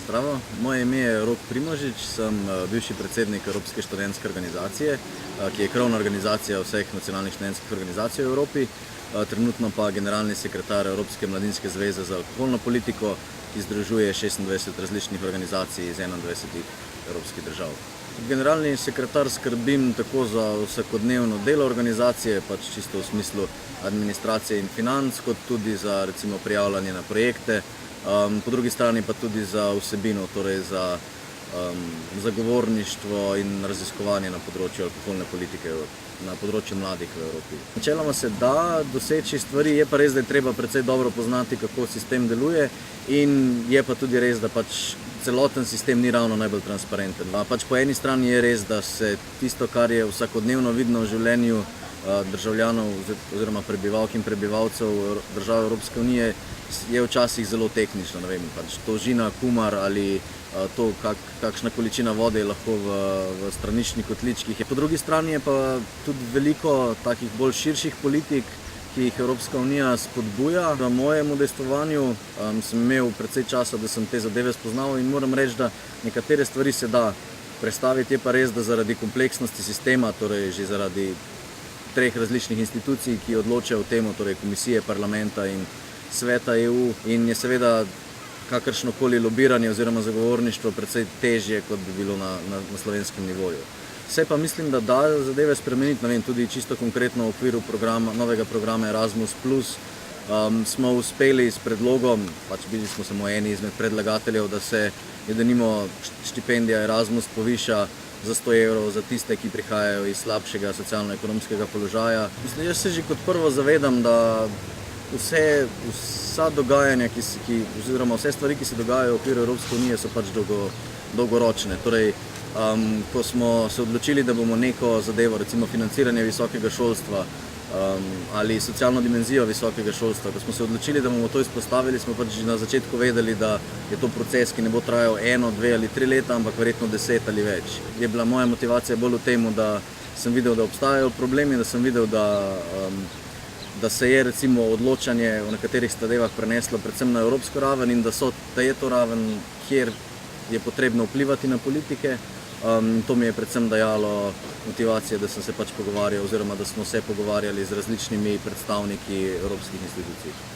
Zdravo, moje ime je Rok Primožič, sem bivši predsednik Evropske študentske organizacije, ki je krovna organizacija vseh nacionalnih študentskih organizacij v Evropi, trenutno pa generalni sekretar Evropske mladinske zveze za alkoholno politiko, ki združuje 26 različnih organizacij iz 21 evropskih držav. Kot generalni sekretar skrbim tako za vsakodnevno delo organizacije, pač čisto v smislu administracije in financ, kot tudi za recimo prijavljanje na projekte, po drugi strani pa tudi za vsebino, torej za zagovorništvo in raziskovanje na področju alkoholne politike, na področju mladih v Evropi. Načeloma se da doseči stvari, je pa res, da je treba precej dobro poznati, kako sistem deluje, in je pa tudi res, da pač celoten sistem ni ravno najbolj transparenten. Pač po eni strani je res, da se tisto, kar je vsakodnevno vidno v življenju državljanov oziroma prebivalk in prebivalcev držav Evropske unije, je včasih zelo tehnično, ne vem, pač dolžina, kumar ali to, kakšna količina vode je lahko v straničnih kotličkih. Po drugi strani je pa tudi veliko takih bolj širših politik, ki jih Evropska unija spodbuja. V mojem udejstvovanju sem imel precej časa, da sem te zadeve spoznal, in moram reči, da nekatere stvari se da prestaviti. Je pa res, da zaradi kompleksnosti sistema, torej že zaradi 3 različnih institucij, ki odločajo o tem, torej Komisije, Parlamenta in Sveta EU, in je seveda kakršnokoli lobiranje oziroma zagovorništvo precej težje, kot bi bilo na slovenskem nivoju. Vse pa mislim, da da zadeve spremeniti, ne vem, tudi čisto konkretno v okviru novega programa Erasmus+, smo uspeli s predlogom, pač bili smo samo eni izmed predlagateljev, da se denimo štipendija Erasmus poviša za 100 evrov za tiste, ki prihajajo iz slabšega socialno-ekonomskega položaja. Mislim, jaz se že kot prvo zavedam, da vsa dogajanja, oziroma vse stvari, ki se dogajajo v okviru Evropske unije, so pač dolgoročne. Torej, ko smo se odločili, da bomo neko zadevo, recimo financiranje visokega šolstva ali socialno dimenzijo visokega šolstva, ko smo se odločili, da bomo to izpostavili, smo pač že na začetku vedeli, da je to proces, ki ne bo trajal 1, 2 ali 3 leta, ampak verjetno 10 ali več. Je bila moja motivacija bolj v tem, da sem videl, da obstajajo problemi, da sem videl, da se je recimo odločanje o nekaterih zadevah preneslo predvsem na evropsko raven in da je to raven, kjer je potrebno vplivati na politike. To mi je predvsem dajalo motivacijo, da sem se pač pogovarjal oziroma da smo se pogovarjali z različnimi predstavniki evropskih institucij.